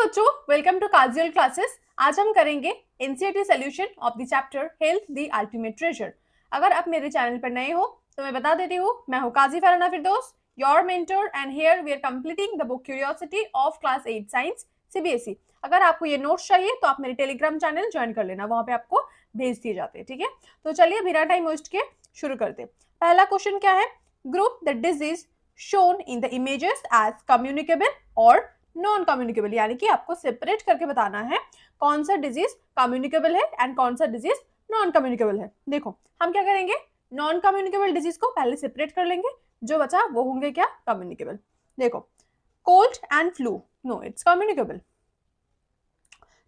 बच्चों, welcome to काजियल classes. आज हम करेंगे NCERT solution of the chapter health the ultimate treasure. अगर आप मेरे चैनल पर नए हो तो मैं बता देती हूँ, मैं हूँ Kazi Farhana Firdaus, your mentor, and here we are completing the book Curiosity of class 8 science CBSE. अगर आपको ये नोट्स चाहिए तो आप मेरे टेलीग्राम चैनल ज्वाइन कर लेना, वहां पे आपको भेज दिए जाते हैं। ठीक है, तो चलिए बिना टाइम वेस्ट के शुरू करते। पहला क्वेश्चन क्या है? Group the disease shown in the images as communicable और नॉन कम्युनिकेबल, यानी कि आपको सेपरेट करके बताना है कौन सा डिजीज कम्युनिकेबल है एंड कौन सा डिजीज नॉन कम्युनिकेबल है। देखो हम क्या करेंगे, नॉन कम्युनिकेबल डिजीज को पहले सेपरेट कर लेंगे, जो बचा वो होंगे क्या? कम्युनिकेबल। देखो cold and flu, no it's communicable.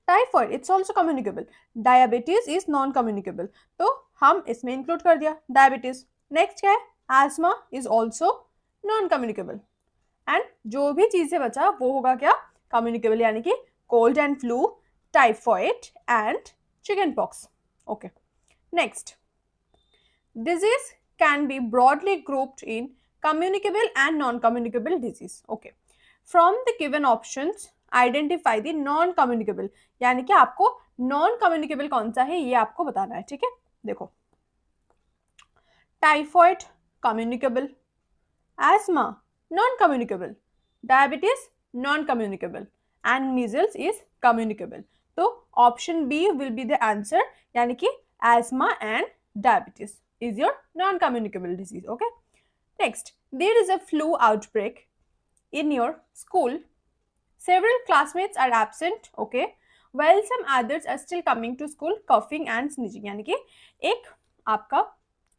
Typhoid it's also communicable. Diabetes is non communicable, तो हम इसमें इंक्लूड कर दिया डायबिटीज। नेक्स्ट क्या है? ESMA is also non communicable. And जो भी चीजें बचा वो होगा क्या? कम्युनिकेबल, यानी कि cold and flu, typhoid and chicken pox. Okay, next, disease can be broadly grouped in communicable and non-communicable disease. Okay, from the given options identify the non-communicable, यानी कि आपको non-communicable कौन सा है ये आपको बताना है। ठीक है, देखो typhoid communicable, asthma non-communicable, diabetes non-communicable and measles is communicable. तो option B will be the answer, यानी कि asthma and diabetes is your non-communicable disease. Okay, next, there is a flu outbreak in your school. Several classmates are absent, okay, while some others are still coming to school coughing and sneezing. यानी कि एक आपका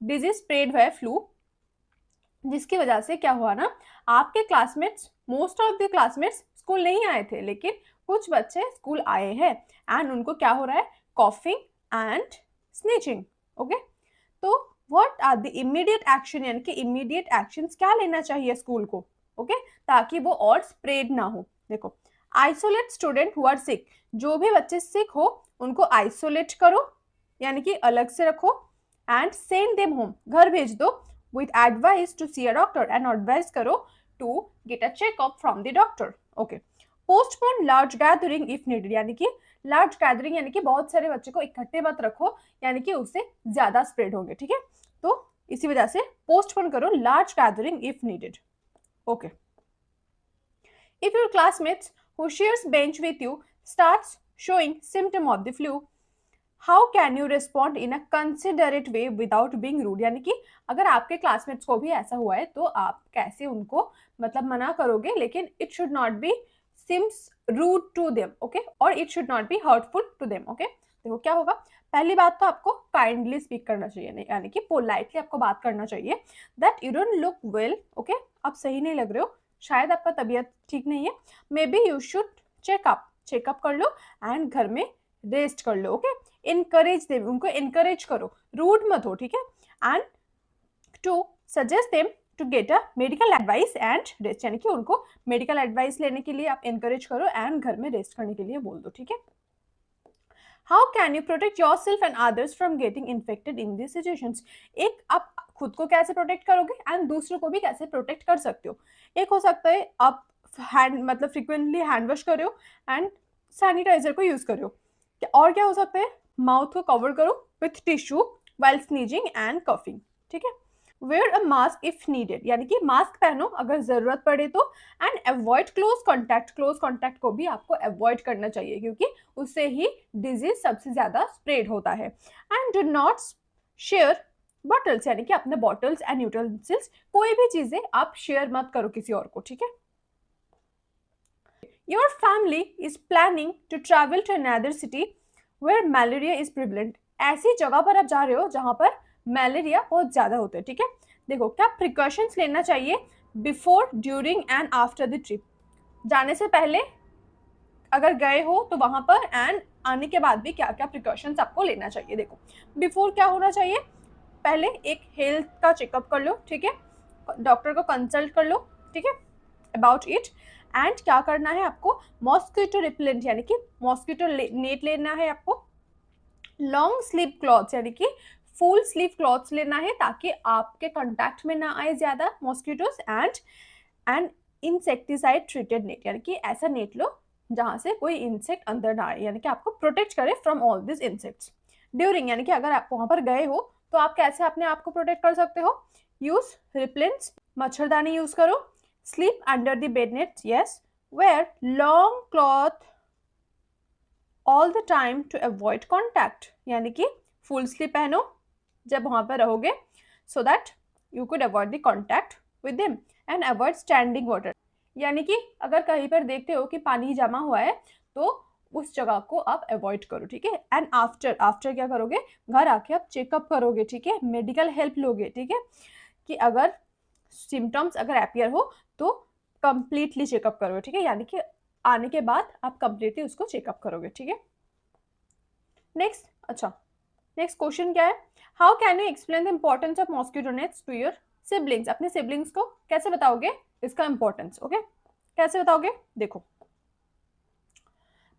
disease spread हुआ है flu, जिसकी वजह से क्या हुआ ना, आपके classmates, most of the classmates school नहीं आए थे, लेकिन कुछ बच्चे स्कूल आए हैं एंड उनको क्या हो रहा है? Coughing and sneezing. ओके, तो what are the immediate action, यानी कि इमीडिएट एक्शंस क्या लेना चाहिए स्कूल को? ओके, ताकि वो और स्प्रेड ना हो। देखो, isolate student who are sick, जो भी बच्चे सिक हो उनको आइसोलेट करो, यानी कि अलग से रखो, एंड सेंड देम होम, घर भेज दो, with advice to see a doctor, and advice करो to get a checkup from the doctor. Okay, postpone large gathering if needed, यानी कि large gathering यानी कि बहुत सारे बच्चे को इकट्ठे मत रखो, यानी कि उससे ज्यादा स्प्रेड होंगे। ठीक है, तो इसी वजह से पोस्टपोन करो large gathering if needed. Okay, if your classmates who shares bench with you starts showing symptom of the flu, how can you respond in a considerate way without being rude, यानी कि अगर आपके classmates को भी ऐसा हुआ है तो आप कैसे उनको मतलब मना करोगे, लेकिन it should not be seems rude to them, okay, और it should not be hurtful to them. Okay, देखो क्या होगा, पहली बात तो आपको काइंडली स्पीक करना चाहिए, यानी कि पोलाइटली आपको बात करना चाहिए, that you don't look well, okay, आप सही नहीं लग रहे हो, शायद आपका तबीयत ठीक नहीं है, maybe you should checkup कर लो एंड घर में रेस्ट कर लो। ओके, इनकरेज देम, उनको इनकरेज करो, रूड मत हो। ठीक है, and to suggest them to get a medical advice and rest, यानी कि उनको मेडिकल एडवाइस लेने के लिए आप इनकरेज करो एंड घर में रेस्ट करने के लिए बोल दो। ठीक है, how can you protect your self and others from getting infected in this situations, एक आप खुद को कैसे प्रोटेक्ट करोगे एंड दूसरों को भी कैसे प्रोटेक्ट कर सकते हो। एक हो सकता है आप हैंड मतलब फ्रिक्वेंटली हैंड वॉश करो एंड सैनिटाइजर को यूज करो, और क्या हो सकता है, माउथ को कवर करो with tissue while sneezing and coughing. ठीक है, wear a mask if needed, यानी कि मास्क पहनो अगर जरूरत पड़े तो, एंड अवॉइड क्लोज कॉन्टैक्ट को भी आपको अवॉइड करना चाहिए, क्योंकि उससे ही डिजीज सबसे ज्यादा स्प्रेड होता है। And do not share bottles, यानी कि अपने बॉटल्स एंड यूटेंसिल्स, कोई भी चीजें आप शेयर मत करो किसी और को। ठीक है, your family is planning to travel to another city where malaria is prevalent, ऐसी जगह पर आप जा रहे हो जहां पर मलेरिया बहुत ज्यादा होता है। ठीक है, देखो क्या प्रिकॉशंस लेना चाहिए before, during and after the trip, जाने से पहले अगर गए हो तो वहां पर, एंड आने के बाद भी क्या क्या प्रिकॉशंस आपको लेना चाहिए। देखो बिफोर क्या होना चाहिए, पहले एक हेल्थ का चेकअप कर लो। ठीक है, डॉक्टर को कंसल्ट कर लो। ठीक है, अबाउट इट, एंड क्या करना है आपको, मॉस्किटो रिपेलेंट, यानी कि मॉस्किटो नेट लेना है आपको, लॉन्ग स्लीव क्लॉथ्स, यानी कि फुल स्लीव क्लॉथ्स लेना है ताकि आपके कांटेक्ट में ना आए ज्यादा mosquitoes, and insecticide treated net, यानी कि ऐसा नेट लो जहाँ से कोई इंसेक्ट अंदर ना आए, यानी कि आपको प्रोटेक्ट करे from all this insects. During, यानी कि अगर आप वहां पर गए हो तो आप कैसे अपने आप को प्रोटेक्ट कर सकते हो? यूज रिपेलेंट्स, मच्छरदानी यूज करो। Sleep under the bed net, yes. Wear long cloth all the time to avoid contact, यानी कि फुल स्लीव पहनो जब वहां पर रहोगे, so that you could avoid the contact with them and avoid standing water, यानी कि अगर कहीं पर देखते हो कि पानी जमा हुआ है तो उस जगह को आप अवॉइड करो, ठीक है। एंड आफ्टर आफ्टर क्या करोगे? घर आके आप चेकअप करोगे, ठीक है, मेडिकल हेल्प लोगे, ठीक है, कि अगर सिम्टम्स अगर अपियर हो तो कंप्लीटली चेकअप करोगे, ठीक है, यानी कि आने के बाद आप कंप्लीटली उसको चेकअप करोगे, ठीक है। नेक्स्ट, अच्छा नेक्स्ट क्वेश्चन क्या है? How can you explain the importance of mosquito nets to your siblings? अपने सिबलिंग्स को कैसे बताओगे इसका इंपॉर्टेंस? ओके, कैसे बताओगे? देखो,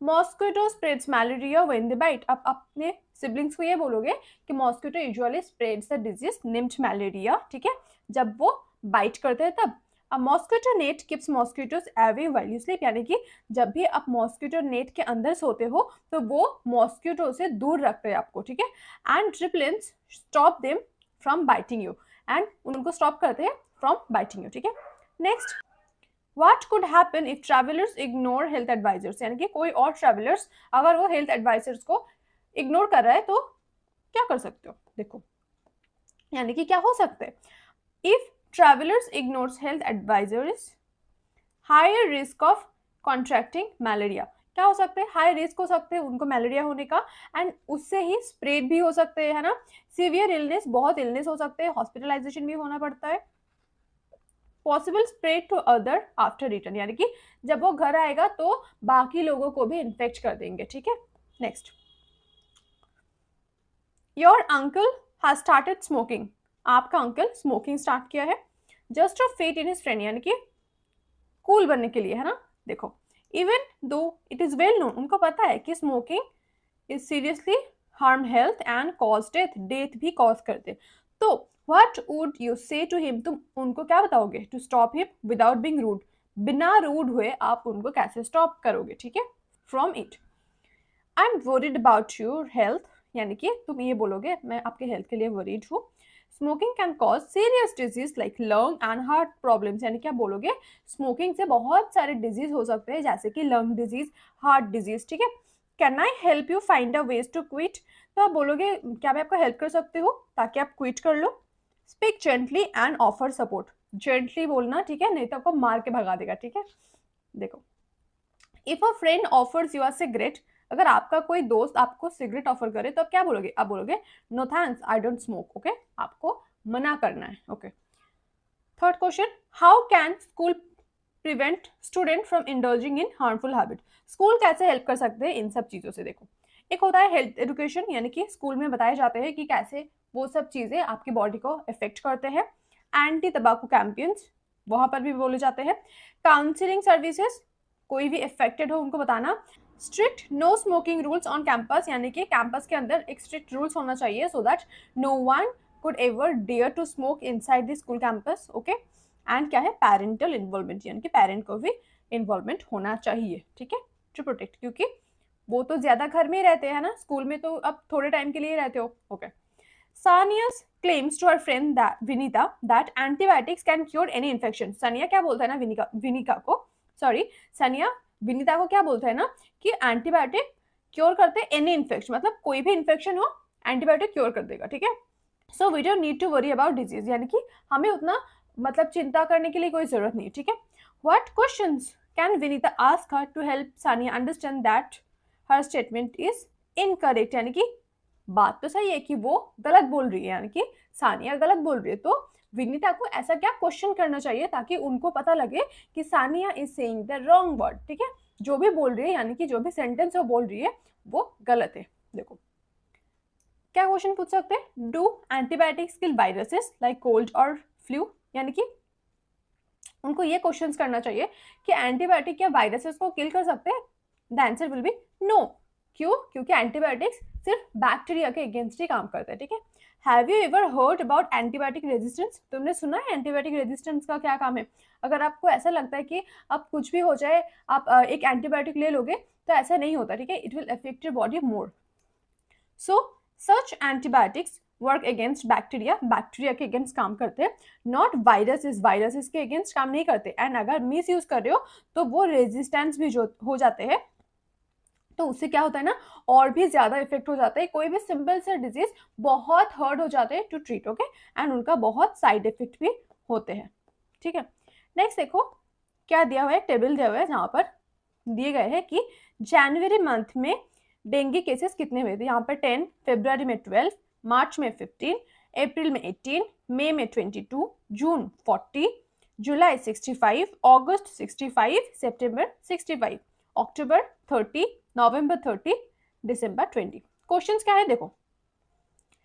mosquito spreads malaria when they bite. आप अपने सिबलिंग्स को ये बोलोगे कि mosquito usually spreads the disease named malaria, ठीक है, जब वो बाइट करते हैं तब। A mosquito net keeps mosquitoes away while you sleep, यानी कि जब भी आप मॉस्किटो नेट के अंदर सोते हो तो वो मॉस्किटो से दूर रखते हैं आपको, ठीक है। And repellents stop them from biting you, and उनको स्टॉप करते हैं फ्रॉम बाइटिंग यू, ठीक है। Next, What could happen if travelers ignore health advisors? यानी कि कोई और travelers अगर वो health advisors को ignore कर रहा है तो क्या कर सकते हो? देखो, यानी कि क्या हो सकता है? If travelers ignores health advisors, higher risk of contracting malaria. क्या हो सकते हैं? हाई रिस्क हो सकते हैं उनको मलेरिया होने का, एंड उससे ही स्प्रेड भी हो सकते हैं, है ना। सीवियर इलनेस, बहुत इलनेस हो सकते हैं, हॉस्पिटलाइजेशन भी होना पड़ता है। Possible spread to other after return, यानी कि जब वो घर आएगा तो बाकी लोगों को भी इन्फेक्ट कर देंगे, ठीक है। Next, your uncle has started smoking. आपका अंकल स्मोकिंग स्टार्ट किया है just a fad in his friend, यानी कि कूल बनने के लिए, है ना। देखो, even though it is well known, उनको पता है कि smoking is seriously harm health and cause death, death भी कॉज करते। तो what would you say to him? तुम उनको क्या बताओगे? To stop him without being rude, बिना रूड हुए आप उनको कैसे स्टॉप करोगे, ठीक है, from it. I am worried about your health, यानी कि तुम ये बोलोगे मैं आपके हेल्थ के लिए वरीड हूँ। Smoking can cause serious disease like lung and heart problems, यानी क्या बोलोगे? स्मोकिंग से बहुत सारे डिजीज हो सकते हैं जैसे कि लंग डिजीज, हार्ट डिजीज, ठीक है। Can I help you find a ways to quit? तो आप बोलोगे क्या मैं आपको हेल्प कर सकती हूँ ताकि आप क्विट कर लो। Speak gently and offer support, gently बोलना, ठीक है, नहीं तो आपको मार के भगा देगा, ठीक है। देखो, if a friend offers you a cigarette, अगर आपका कोई दोस्त आपको सिगरेट ऑफर करे तो आप क्या बोलोगे? आप बोलोगे no thanks, I don't smoke, okay, आपको मना करना है, okay. Third question, how can school prevent student from indulging in harmful habit? School कैसे हेल्प कर सकते हैं इन सब चीजों से? देखो, एक होता है हेल्थ एजुकेशन, यानी कि स्कूल में बताए जाते हैं कि कैसे वो सब चीजें आपकी बॉडी को इफेक्ट करते हैं। एंटी तंबाकू कैंपेन्स वहां पर भी बोले जाते हैं। काउंसलिंग सर्विसेज, कोई भी इफेक्टेड हो उनको बताना। Strict no smoking rules on campus, यानी कि कैंपस के अंदर एक स्ट्रिक्ट रूल्स होना चाहिए so that no one could ever dare to smoke inside the school campus, okay. And क्या है? पेरेंटल इन्वॉल्वमेंट, यानी कि पेरेंट को भी इन्वॉल्वमेंट होना चाहिए, ठीक है, टू प्रोटेक्ट, क्योंकि वो तो ज्यादा घर में ही रहते हैं ना, स्कूल में तो अब थोड़े टाइम के लिए रहते हो, okay. सानिया's claims to her friend that Vinita that antibiotics can cure any infection. Sania क्या बोलता है ना विनिका को, सॉरी, सानिया विनीता को क्या बोलता है ना कि एंटीबायोटिक क्योर करते हैं एनी इन्फेक्शन, मतलब कोई भी इन्फेक्शन हो एंटीबायोटिक क्योर कर देगा, ठीक है। So we don't need to worry about disease, यानी कि हमें उतना मतलब चिंता करने के लिए कोई जरूरत नहीं, ठीक है। What questions can Vinita ask her to help Sania understand that her statement is incorrect, यानी कि बात तो सही है कि वो गलत बोल रही है, यानी कि सानिया गलत बोल रही है, तो विनीता को ऐसा क्या क्वेश्चन करना चाहिए ताकि उनको पता लगे कि Sania is saying the wrong word, ठीक है, जो भी बोल रही है, यानी कि जो भी सेंटेंस वो बोल रही है वो गलत है। देखो, क्या क्वेश्चन पूछ सकते हैं? Do antibiotics kill viruses like cold और फ्लू, यानी कि उनको ये क्वेश्चन करना चाहिए कि एंटीबायोटिक क्या वायरसेस को किल कर सकते हैं? The answer will be no, क्यों? क्योंकि एंटीबायोटिक्स सिर्फ बैक्टीरिया के अगेंस्ट ही काम करते हैं, ठीक है। Have you ever heard about antibiotic resistance? तुमने सुना है एंटीबायोटिक रेजिस्टेंस का क्या काम है? अगर आपको ऐसा लगता है कि अब कुछ भी हो जाए आप एक एंटीबायोटिक ले लोगे, तो ऐसा नहीं होता, ठीक है। It will affect your body more. So such antibiotics work against bacteria, bacteria के अगेंस्ट काम करते हैं, नॉट वायरसेस, वायरसेस के अगेंस्ट काम नहीं करते। एंड अगर मिस यूज कर रहे हो तो वो रेजिस्टेंस भी जो हो जाते हैं, तो उससे क्या होता है ना, और भी ज्यादा इफेक्ट हो जाता है। कोई भी सिंपल से डिजीज बहुत हार्ड हो जाते हैं टू ट्रीट, ओके, एंड उनका बहुत साइड इफेक्ट भी होते हैं, ठीक है। नेक्स्ट देखो क्या दिया हुआ है, टेबल दिया हुआ है जहाँ पर दिए गए हैं कि जनवरी मंथ में डेंगू केसेस कितने हुए थे। यहाँ पर 10, फरवरी में 12, मार्च में 15, अप्रैल में 18, मई में 22, जून 40, जुलाई 65, अगस्त 65, सितंबर 65, अक्टूबर 30, नवंबर 30, दिसंबर 20। क्वेश्चंस क्या है देखो,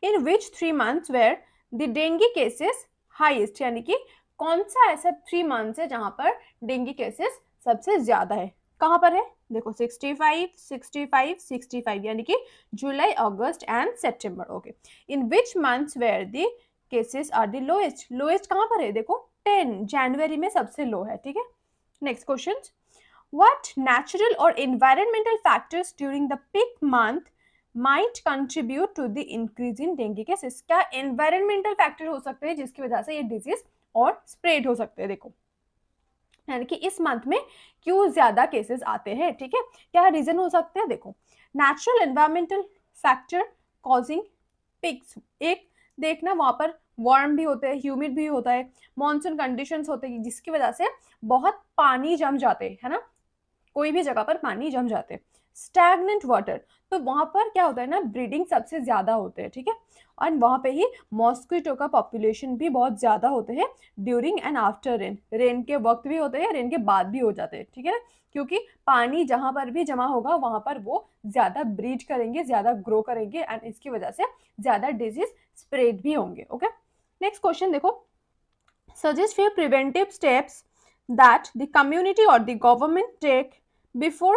in which 3 months were the dengue cases highest, यानी कि कौन सा ऐसा 3 मंथ्स है जहां पर डेंगू केसेस सबसे ज्यादा है। कहां पर है देखो, 65, 65, 65, यानी कि जुलाई, अगस्त एंड सितंबर, okay. In which months were the cases are the lowest, lowest कहां पर है देखो 10, जनवरी में सबसे लो है, ठीक है। Next question, what natural or environmental factors during the peak month might contribute to the increase in dengue cases? क्या environmental factor हो सकते हैं जिसकी वजह से ये डिजीज और स्प्रेड हो सकते हैं। देखो यानी कि इस मंथ में क्यों ज्यादा केसेस आते हैं, ठीक है, क्या रीजन हो सकते हैं। देखो natural environmental factor causing peaks, एक देखना वहां पर वार्म भी होते हैं, ह्यूमिड भी होता है, मॉनसून कंडीशंस होते हैं जिसकी वजह से बहुत पानी जम जाते हैं, है ना, कोई भी जगह पर पानी जम जाते हैं। स्टैग्नेंट वाटर, तो वहां पर क्या होता है ना, ब्रीडिंग सबसे ज्यादा होते हैं, ठीक है, और वहां पे ही मॉस्किटो का पॉपुलेशन भी बहुत ज्यादा होते हैं during and after rain, rain के वक्त भी होते हैं, रेन के बाद भी हो जाते हैं, ठीक है ना, क्योंकि पानी जहां पर भी जमा होगा वहां पर वो ज्यादा ब्रीड करेंगे, ज्यादा ग्रो करेंगे एंड इसकी वजह से ज्यादा डिजीज स्प्रेड भी होंगे, ओके। नेक्स्ट क्वेश्चन देखो, suggest few preventive steps that the community or the government take before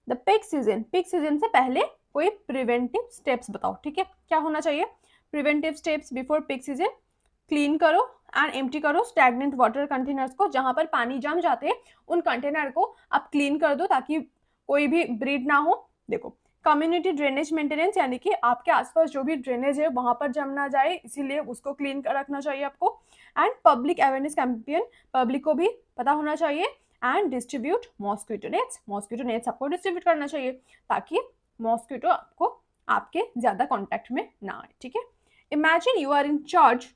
the peak season, peak season से पहले कोई preventive steps बताओ, ठीक है, क्या होना चाहिए। preventive steps before peak season, clean करो एंड एम्प्टी करो स्टैग्नेंट वाटर कंटेनर्स को, जहां पर पानी जम जाते हैं उन कंटेनर को आप क्लीन कर दो ताकि कोई भी ब्रीड ना हो। देखो कम्युनिटी ड्रेनेज मेंटेनेंस, यानी कि आपके आसपास जो भी ड्रेनेज है वहां पर जम ना जाए, इसीलिए उसको क्लीन कर रखना चाहिए आपको। And public awareness campaign, public को भी पता होना चाहिए। And distribute mosquito nets, mosquito nets आपको डिस्ट्रीब्यूट करना चाहिए ताकि मॉस्किटो आपको आपके ज्यादा कॉन्टैक्ट में ना आए, ठीक है। Imagine you are in charge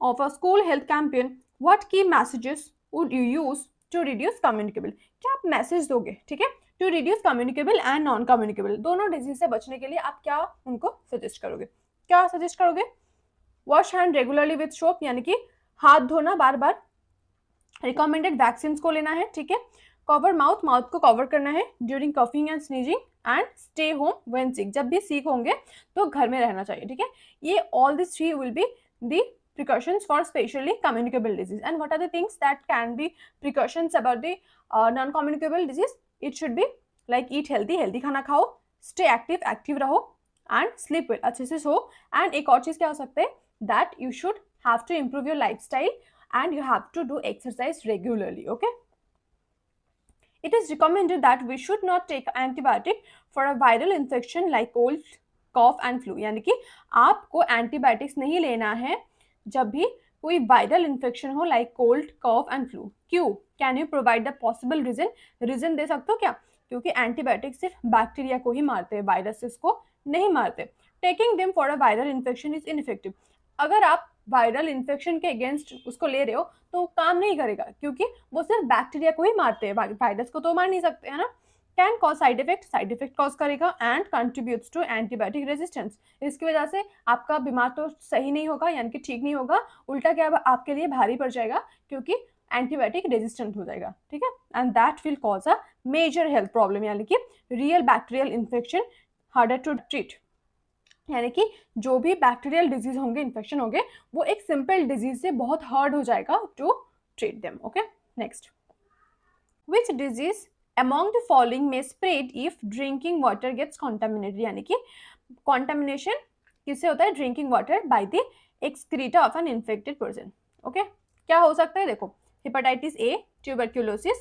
of a school health campaign, what key messages would you use to reduce communicable, क्या आप मैसेज दोगे, ठीक है, to reduce communicable and non communicable, दोनों डिजीज से बचने के लिए आप क्या उनको सजेस्ट करोगे, क्या सजेस्ट करोगे। Wash hand regularly with soap, यानी कि हाथ धोना बार बार, रिकमेंडेड वैक्सीन को लेना है, ठीक है। कवर माउथ, माउथ को कवर करना है during coughing and sneezing, and stay home when sick, जब भी सिक होंगे तो घर में रहना चाहिए, ठीक है। ये all this three will be the precautions for specially communicable disease. And what are the things that can be precautions about the non-communicable disease? It should be like eat healthy, healthy खाना खाओ, stay active, active रहो, and sleep well, अच्छे से सो। and एक और चीज क्या हो सकता है, that you should have to improve your lifestyle and you have to do exercise regularly, okay. It is recommended that we should not take antibiotic for a viral infection like cold, cough and flu, यानी कि आपको antibiotics नहीं लेना है जब भी कोई viral infection हो like cold, cough and flu. क्यों, can you provide the possible reason, reason दे सकते हो क्या। क्योंकि एंटीबायोटिक सिर्फ बैक्टीरिया को ही मारते हैं, वायरसेस को नहीं मारते। Taking them for a viral infection is ineffective, अगर आप वायरल इन्फेक्शन के अगेंस्ट उसको ले रहे हो तो काम नहीं करेगा क्योंकि वो सिर्फ बैक्टीरिया को ही मारते हैं, वायरस को तो मार नहीं सकते, है ना। Can cause side effect, side effect cause करेगा and contributes to antibiotic resistance, इसकी वजह से आपका बीमार तो सही नहीं होगा, यानी कि ठीक नहीं होगा, उल्टा क्या आपके लिए भारी पड़ जाएगा क्योंकि एंटीबायोटिक रेजिस्टेंट हो जाएगा, ठीक है। And that will cause a major health problem, यानी कि real bacterial infection harder to treat, यानी कि जो भी बैक्टीरियल डिजीज होंगे, इन्फेक्शन होंगे, वो एक सिंपल डिजीज से बहुत हार्ड हो जाएगा to treat them, okay. Next, which disease among the following may spread if drinking water gets contaminated, यानी कि contamination किससे होता है, drinking water by the excreta of an infected person. Okay, क्या हो सकता है, देखो hepatitis A, tuberculosis,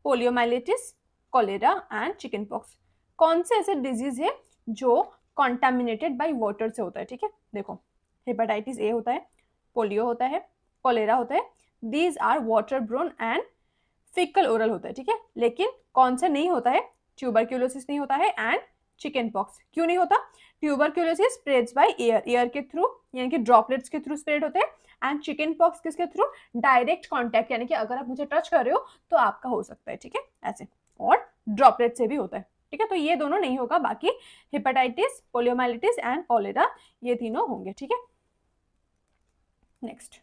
poliomyelitis, cholera and chickenpox. कौन से ऐसे डिजीज है जो कॉन्टामिनेटेड बाय वाटर से होता है, ठीक है। देखो हेपेटाइटिस ए होता है, पोलियो होता है, कोलेरा होता है, these are water borne and faecal oral होता है, ठीक है। लेकिन कौन सा नहीं होता है, ट्यूबरक्यूलोसिस नहीं होता है एंड चिकन पॉक्स। क्यों नहीं होता, tuberculosis spreads by air, air के थ्रू यानी कि ड्रॉपलेट्स के थ्रू स्प्रेड होते हैं, एंड चिकन पॉक्स किसके थ्रू, डायरेक्ट कांटेक्ट, यानी कि अगर आप मुझे टच कर रहे हो तो आपका हो सकता है, ठीक है, ऐसे, और ड्रॉपलेट से भी होता है, ठीक है। तो ये दोनों नहीं होगा, बाकी हेपेटाइटिस, पोलियोमाइलिटिस एंड कोलेरा ये तीनों होंगे, ठीक है। Next,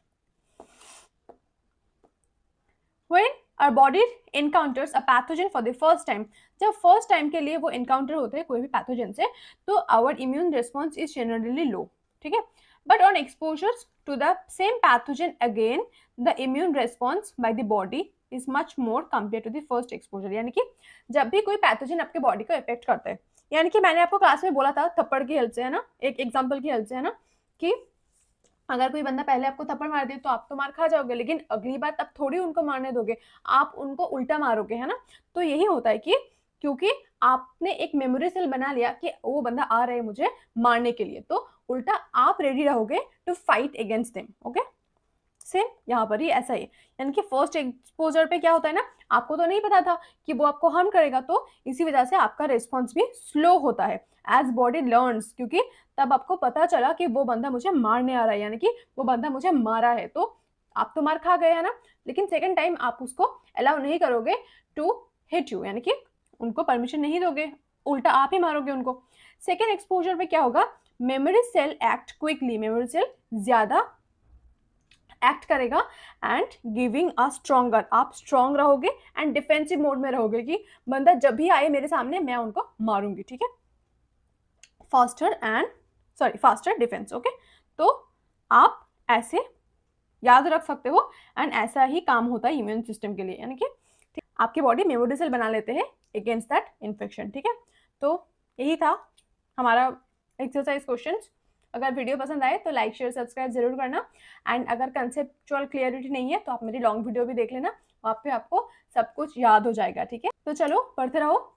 when our body encounters a pathogen for the first time, जब फर्स्ट टाइम के लिए वो एनकाउंटर होते हैं कोई भी पैथोजन से, तो our immune response is generally low, ठीक है। But on exposures to the same pathogen again the immune response by the body is much more compare to the first exposure, यानी कि जब भी कोई पैथोजन आपके बॉडी को इफेक्ट करता है, यानी कि मैंने आपको क्लास में बोला था थप्पड़ की हेल्प से, है ना, एक एग्जाम्पल की हेल्प से, है ना, कि अगर कोई बंदा पहले आपको थप्पड़ मार दे तो आप तो मार खा जाओगे, लेकिन अगली बार तब थोड़ी उनको मारने दोगे, आप उनको उल्टा मारोगे, है ना। तो यही होता है कि क्योंकि आपने एक मेमोरी सेल बना लिया कि वो बंदा आ रहा है मुझे मारने के लिए, तो उल्टा आप रेडी रहोगे to fight against them. Okay, same यहाँ पर ही ऐसा ही, यानी कि फर्स्ट एक्सपोजर पे क्या होता है ना, आपको तो नहीं पता था कि वो आपको हार्म करेगा, तो इसी वजह से आपका रिस्पॉन्स भी स्लो होता है एज बॉडी लर्न्स, क्योंकि तब आपको पता चला कि वो बंदा मुझे मारने आ रहा है, यानी कि वो बंदा मुझे मारा है, तो आप तो मार खा गए, है ना। लेकिन सेकेंड टाइम आप उसको अलाउ नहीं करोगे टू हिट यू, यानी कि उनको परमिशन नहीं दोगे, उल्टा आप ही मारोगे उनको। सेकेंड एक्सपोजर पे क्या होगा, memory cell act quickly, memory cell ज्यादा एक्ट करेगा एंड गिविंग अ स्ट्रॉन्गर, आप स्ट्रॉन्ग रहोगे एंड डिफेंसिव मोड में रहोगे कि बंदा जब भी आए मेरे सामने मैं उनको मारूंगी, ठीक है। Faster defence. ओके, तो आप ऐसे याद रख सकते हो, एंड ऐसा ही काम होता है इम्यून सिस्टम के लिए, यानी कि आपकी बॉडी मेमोरी सेल बना लेते हैं अगेंस्ट दैट इन्फेक्शन, ठीक है। तो यही था हमारा एक्सरसाइज क्वेश्चंस। अगर वीडियो पसंद आए तो लाइक शेयर सब्सक्राइब जरूर करना, एंड अगर कंसेप्चुअल क्लियरिटी नहीं है तो आप मेरी लॉन्ग वीडियो भी देख लेना, वहाँ पे आपको सब कुछ याद हो जाएगा, ठीक है। तो चलो पढ़ते रहो,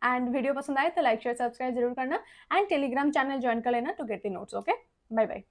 एंड वीडियो पसंद आए तो लाइक शेयर सब्सक्राइब जरूर करना, एंड टेलीग्राम चैनल ज्वाइन कर लेना to get the notes. Okay, bye bye.